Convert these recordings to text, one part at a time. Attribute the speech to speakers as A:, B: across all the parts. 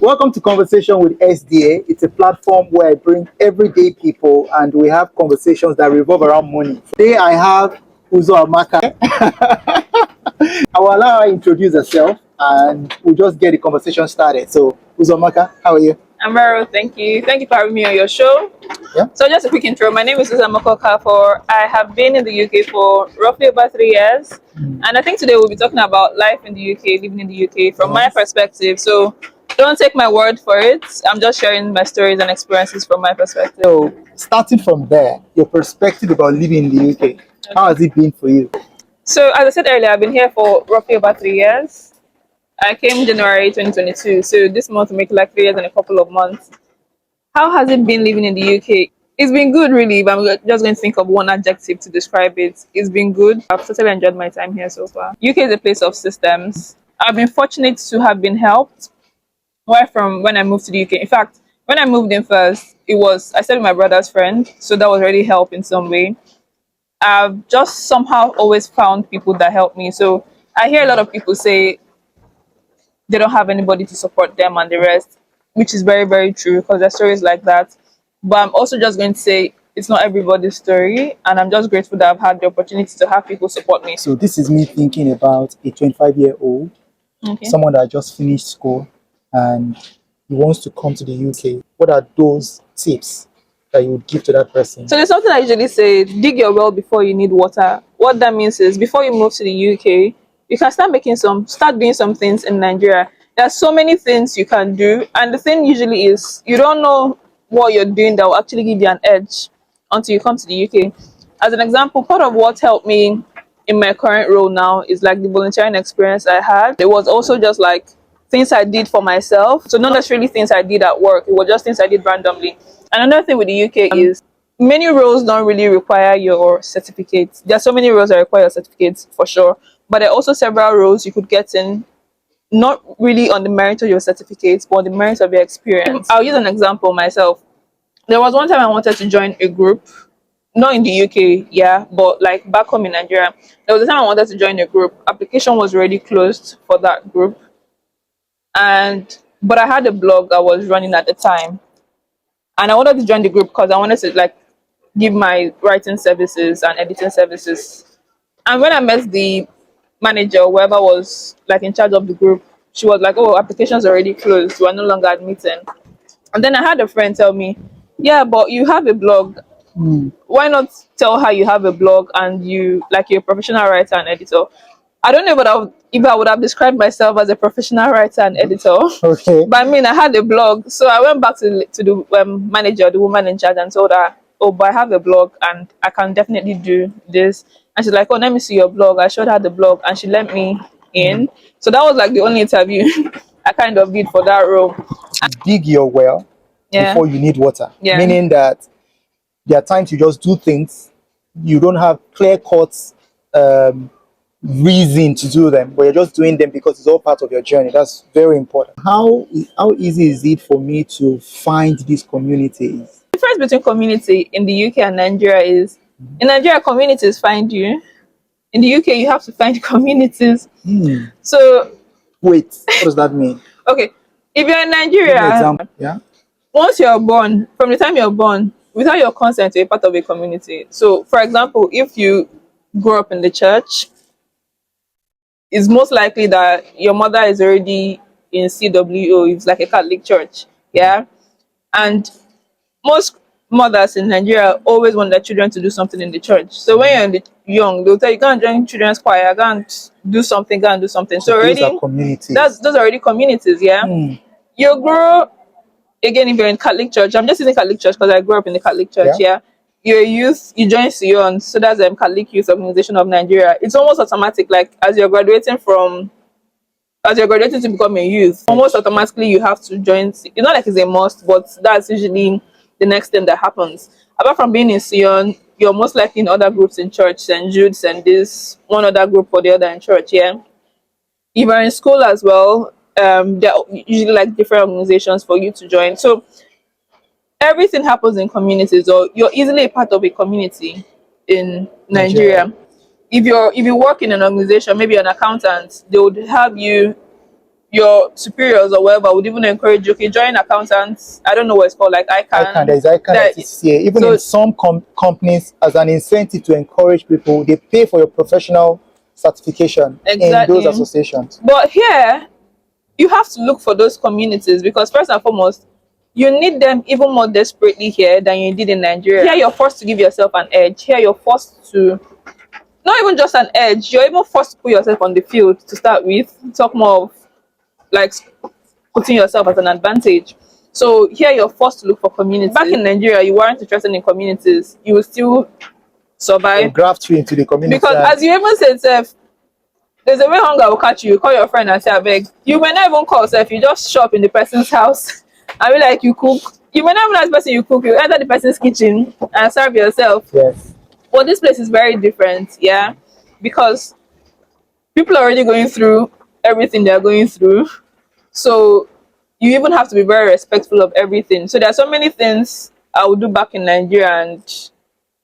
A: Welcome to Conversation with SDA. It's a platform where I bring everyday people and we have conversations that revolve around money. Today I have Uzoamaka. I will allow her to introduce herself and we'll just get the conversation started. So, Uzoamaka, how are you?
B: I'm very well, thank you. Thank you for having me on your show.
A: Yeah.
B: So just a quick intro. My name is Uzoamaka Okafor. I have been in the UK for roughly about 3 years. And I think today we'll be talking about life in the UK, living in the UK from my
A: Yes.
B: perspective. So don't take my word for it. I'm just sharing my stories and experiences from my perspective.
A: So, starting from there, your perspective about living in the UK, how has it been for you?
B: So as I said earlier, I've been here for roughly about 3 years. I came January 2022. So this month will make like 3 years and a couple of months. How has it been living in the UK? It's been good, really. If I'm just going to think of one adjective to describe it, it's been good. I've totally enjoyed my time here so far. UK is a place of systems. I've been fortunate to have been helped right from when I moved to the UK. In fact, when I moved in first, I stayed with my brother's friend, so that was already help in some way. I've just somehow always found people that help me. So I hear a lot of people say they don't have anybody to support them and the rest, which is very, very true because there's stories like that. But I'm also just going to say it's not everybody's story, and I'm just grateful that I've had the opportunity to have people support me.
A: So, this is me thinking about a 25-year-old,
B: Okay.
A: someone that just finished school and he wants to come to the UK. What are those tips that you would give to that person?
B: So there's something I usually say: dig your well before you need water. What that means is before you move to the UK, you can start doing some things in Nigeria. There's so many things you can do, and the thing usually is you don't know what you're doing that will actually give you an edge until you come to the UK. As an example, part of what helped me in my current role now is like the volunteering experience I had. It was also just like things I did for myself. So not necessarily things I did at work. It was just things I did randomly. And another thing with the UK is many roles don't really require your certificates. There are so many roles that require your certificates for sure. But there are also several roles you could get in, not really on the merit of your certificates, but on the merit of your experience. I'll use an example myself. There was one time I wanted to join a group, not in the UK, yeah, but like back home in Nigeria. There was a time I wanted to join a group. Application was already closed for that group. But I had a blog I was running at the time. And I wanted to join the group because I wanted to like give my writing services and editing services. And when I met the manager, whoever was like in charge of the group, she was like, "Oh, applications already closed. We're no longer admitting." And then I had a friend tell me, "Yeah, but you have a blog. Why not tell her you have a blog and you're a professional writer and editor?" I don't know if I would have described myself as a professional writer and editor.
A: Okay.
B: But I mean, I had a blog, so I went back to the manager, the woman in charge, and told her, "Oh, but I have a blog and I can definitely do this." And she's like, "Oh, let me see your blog." I showed her the blog, and she let me in. So that was like the only interview I kind of did for that role.
A: Dig your well
B: Yeah,
A: before you need water.
B: yeah.
A: Meaning that there are times you just do things, you don't have clear cut reason to do them, but you're just doing them because it's all part of your journey. That's very important. How easy is it for me to find these communities?
B: The difference between community in the UK and Nigeria is in Nigeria, communities find you. In the UK, you have to find communities. So,
A: Wait, what does that mean?
B: okay, if you're in
A: Give me an
B: Nigeria,
A: example. Yeah.
B: once you're born, from the time you're born, without your consent, you're a part of a community. So, for example, if you grow up in the church, it's most likely that your mother is already in CWO, it's like a Catholic church. Yeah. And most mothers in Nigeria always want their children to do something in the church. So when you're young, they'll tell you, go and join children's choir, go and do something, go and do something. So
A: Those
B: already,
A: are communities.
B: those are already communities, yeah. You grow again if you're in Catholic church. I'm just using Catholic church because I grew up in the Catholic church, yeah. You're a youth, you join Sion, so that's the Catholic Youth Organization of Nigeria. It's almost automatic, like as you're graduating to become a youth, almost automatically you have to join. It's not like it's a must, but that's usually the next thing that happens. Apart from being in Sion, you're most likely in other groups in church, St. Jude's and this one other group or the other in church, yeah. If you're in school as well, there are usually like different organizations for you to join. So everything happens in communities, or you're easily a part of a community in Nigeria. If you work in an organization, maybe an accountant, they would have you your superiors or whatever would even encourage you, okay, join accountants. I don't know what it's called, like
A: ICANN,
B: ICANN.
A: there's ICANN
B: That
A: that is here. Even in
B: so
A: some companies, as an incentive to encourage people, they pay for your professional certification in those
B: exactly.
A: associations.
B: But here you have to look for those communities because first and foremost, you need them even more desperately here than you did in Nigeria. Here you're forced to give yourself an edge. Here you're forced to not even just an edge, you're even forced to put yourself on the field to start with. Talk more of like putting yourself as an advantage. So here you're forced to look for communities. Back in Nigeria, you weren't interested in communities. You will still
A: They'll
B: survive
A: graft you into the community.
B: because, as you even said, Seth, there's a way hunger will catch you. You call your friend and say, "I beg." You may not even call Seth. You just show up in the person's house and be like, "You cook." You may not even ask the person you cook. You enter the person's kitchen and serve yourself.
A: Yes.
B: But this place is very different, yeah, because people are already going through everything they're going through. So you even have to be very respectful of everything. So there are so many things I would do back in Nigeria, and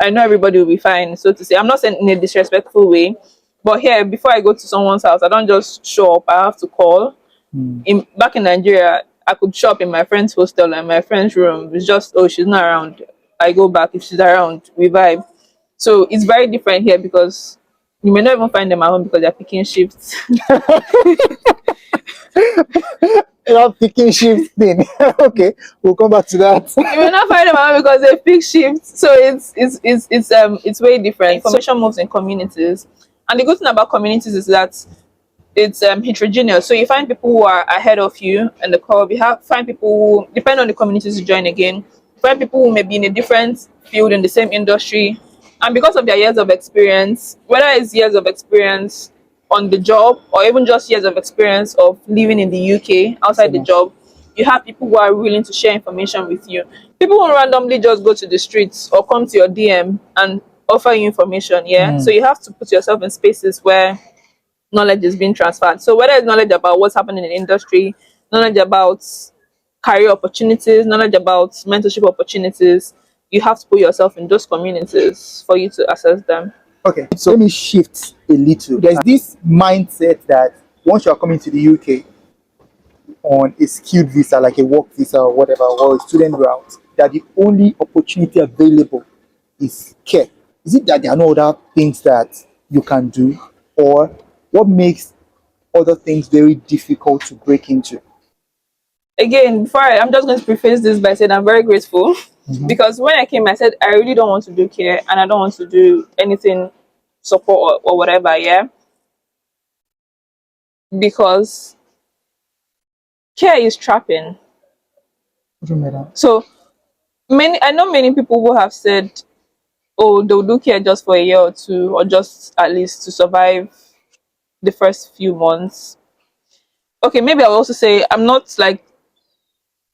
B: I know everybody will be fine, so to say. I'm not saying in a disrespectful way, but here, before I go to someone's house, I don't just show up. I have to call. Back in Nigeria, I could show up in my friend's hostel and my friend's room. It's just, oh, she's not around. I go back. If she's around, we vibe. So it's very different here because you may not even find them at home because they're picking shifts.
A: You know, picking shift thing. Okay, we'll come back to that.
B: You may not find them at home because they pick shifts. So it's way different. Information moves in communities, and the good thing about communities is that it's heterogeneous. So you find people who are ahead of you in the curve. Find people who, depend on the communities you join again, find people who may be in a different field in the same industry, and because of their years of experience, whether it's years of experience on the job or even just years of experience of living in the UK outside the job, you have people who are willing to share information with you. People who randomly just go to the streets or come to your DM and offer you information. Yeah. So you have to put yourself in spaces where knowledge is being transferred. So whether it's knowledge about what's happening in the industry, knowledge about career opportunities, knowledge about mentorship opportunities, you have to put yourself in those communities for you to access them.
A: Okay, so let me shift a little. There's this mindset that once you're coming to the UK on a skilled visa, like a work visa or whatever, or a student route, that the only opportunity available is care. Is it that there are no other things that you can do, or what makes other things very difficult to break into?
B: Again, I'm just going to preface this by saying I'm very grateful because when I came, I said I really don't want to do care and I don't want to do anything support or whatever, yeah, because care is trapping. So I know many people who have said, oh, they'll do care just for a year or two, or just at least to survive the first few months. Okay, maybe I'll also say I'm not like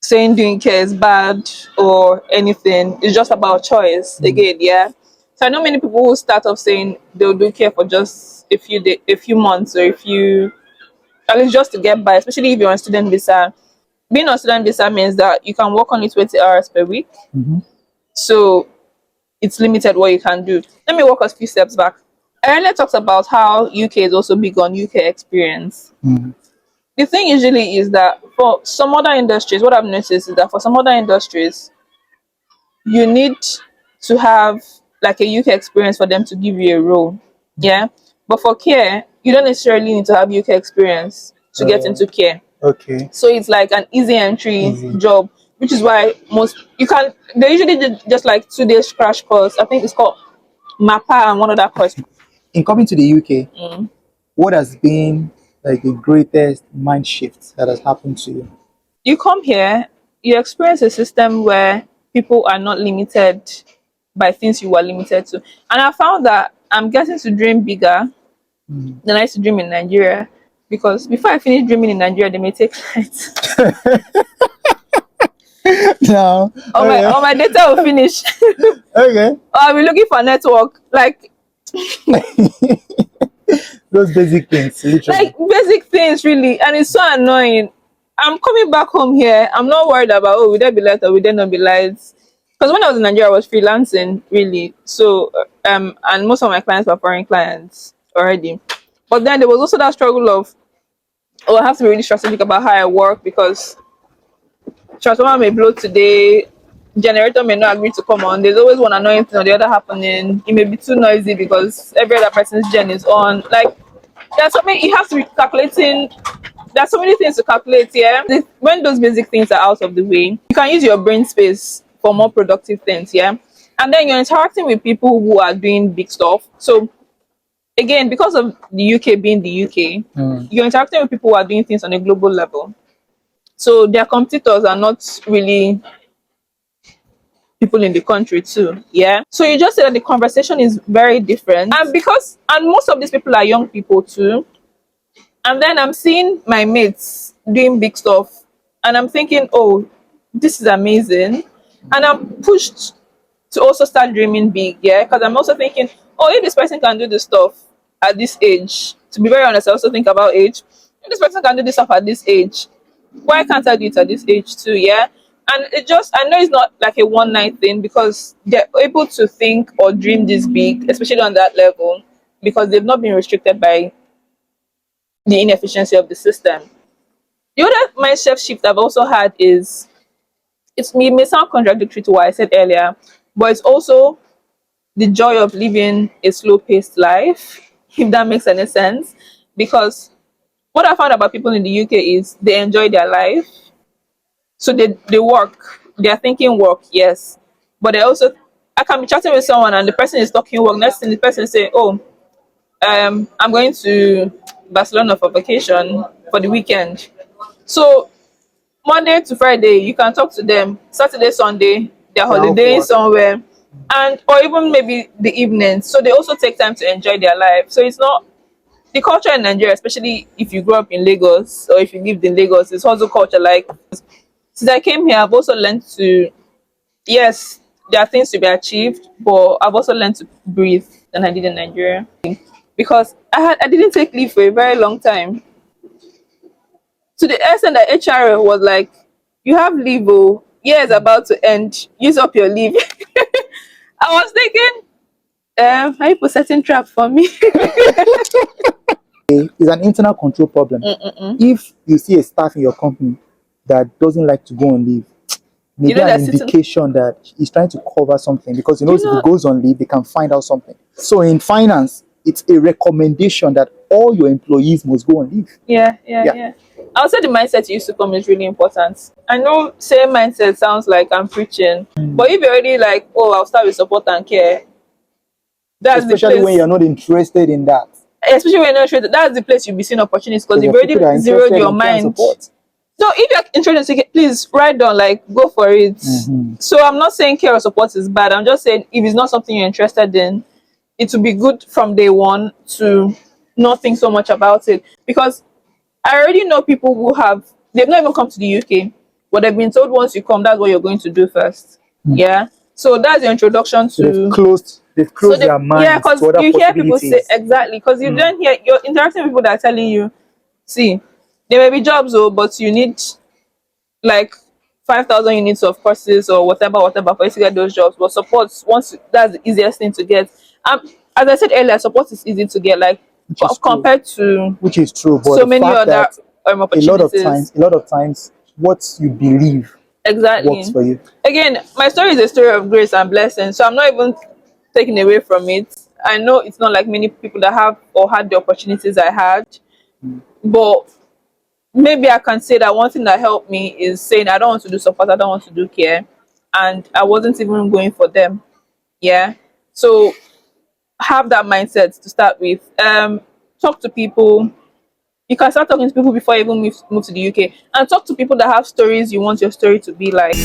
B: saying doing care is bad or anything. It's just about choice. Again, yeah. So I know many people who start off saying they'll do care for just a few months, or at least just to get by, especially if you're on student visa. Being on student visa means that you can work only 20 hours per week. So it's limited what you can do. Let me walk us a few steps back. I earlier talked about how UK is also big on UK experience. The thing usually is that for some other industries, what I've noticed is that for some other industries, you need to have like a UK experience for them to give you a role. Yeah. But for care, you don't necessarily need to have UK experience to get into care.
A: Okay.
B: So it's like an easy entry
A: Easy.
B: job, which is why they usually just like 2 days crash course. I think it's called MAPA and one other course.
A: In coming to the UK, what has been like the greatest mind shift that has happened to you?
B: You come here, you experience a system where people are not limited by things you were limited to. And I found that I'm getting to dream bigger than I used to dream in Nigeria. Because before I finish dreaming in Nigeria, they may take flights.
A: No.
B: Or my data will finish.
A: Okay.
B: Or I'll be looking for network. Like
A: Those basic things, literally.
B: like basic things really, and it's so annoying. I'm coming back home here, I'm not worried about, oh, will there be light or will there not be lights, because when I was in Nigeria I was freelancing really. So and most of my clients were foreign clients already, but then there was also that struggle of or I have to be really strategic about how I work because transformer may blow today, generator may not agree to come on. There's always one annoying thing or the other happening. It may be too noisy because every other person's gen is on. Like there's so many you have to be calculating. There's so many things to calculate, yeah. When those basic things are out of the way, you can use your brain space for more productive things, yeah. And then you're interacting with people who are doing big stuff. So again, because of the UK being the UK, you're interacting with people who are doing things on a global level. So their competitors are not really people in the country too. Yeah. So you just say that the conversation is very different. And most of these people are young people too. And then I'm seeing my mates doing big stuff and I'm thinking, oh, this is amazing. And I'm pushed to also start dreaming big, yeah. Because I'm also thinking, oh, if this person can do this stuff at this age, to be very honest, I also think about age. If this person can do this stuff at this age, why can't I do it at this age too? Yeah. And it just, I know it's not like a one night thing because they're able to think or dream this big, especially on that level, because they've not been restricted by the inefficiency of the system. The other mindset shift I've also had is it may sound contradictory to what I said earlier, but it's also the joy of living a slow paced life, if that makes any sense. Because what I found about people in the UK is they enjoy their life. So they work, they're thinking work, yes. But they also, I can be chatting with someone and the person is talking work. Next thing the person say, oh, I'm going to Barcelona for vacation for the weekend. So Monday to Friday, you can talk to them. Saturday, Sunday, they're
A: They're off
B: holidaying
A: work.
B: somewhere, and or even maybe the evening. So they also take time to enjoy their life. So it's not the culture in Nigeria, especially if you grew up in Lagos or if you lived in Lagos. It's also culture like since I came here, I've also learned to yes, there are things to be achieved, but I've also learned to breathe than I did in Nigeria because I didn't take leave for a very long time to the extent that HR was like, "You have leave, oh, year is about to end. Use up your leave." I was thinking, are you setting trap for me?
A: It's an internal control problem. If you see a staff in your company that doesn't like to go on leave,
B: You
A: maybe
B: know
A: an
B: they're sitting.
A: indication that he's trying to cover something because he
B: You
A: knows if he
B: know,
A: goes on leave, they can find out something. So in finance, it's a recommendation that all your employees must go on leave.
B: yeah, yeah,
A: Yeah.
B: yeah. I'll say the mindset you used to come is really important. I know same mindset sounds like I'm preaching, but if you're already like, oh, I'll start with support and care, that's the
A: Especially when
B: place.
A: you're not interested in that.
B: Especially when you're not sure that's the place you'll be seeing opportunities because
A: Because
B: you've
A: there are people that are
B: already zeroed
A: interested
B: your
A: in care and
B: mind.
A: support.
B: So if you're interested, please write down like go for it. So I'm not saying care or support is bad. I'm just saying if it's not something you're interested in, it would be good from day one to not think so much about it. Because I already know people who they've not even come to the UK, but they've been told once you come, that's what you're going to do first. Yeah. So that's your introduction
A: So
B: to
A: they've
B: so
A: closed their
B: yeah,
A: minds to
B: because
A: other
B: you hear people say
A: possibilities.
B: exactly because you don't hear you're interacting with people that are telling you, see, there may be jobs oh, but you need like 5,000 units of courses or whatever for you to get those jobs. But support that's the easiest thing to get. As I said earlier, support is easy to get, like
A: Which is true.
B: compared to
A: Which is true. But
B: so
A: the
B: many
A: fact
B: other
A: that
B: opportunities.
A: a lot of times, what you believe works
B: Exactly.
A: for you.
B: Again, my story is a story of grace and blessing, so I'm not even taking away from it. I know it's not like many people that have or had the opportunities I had, but maybe I can say that one thing that helped me is saying I don't want to do support, I don't want to do care, and I wasn't even going for them. Yeah. So have that mindset to start with. Talk to people. You can start talking to people before you even move to the UK, and talk to people that have stories you want your story to be like.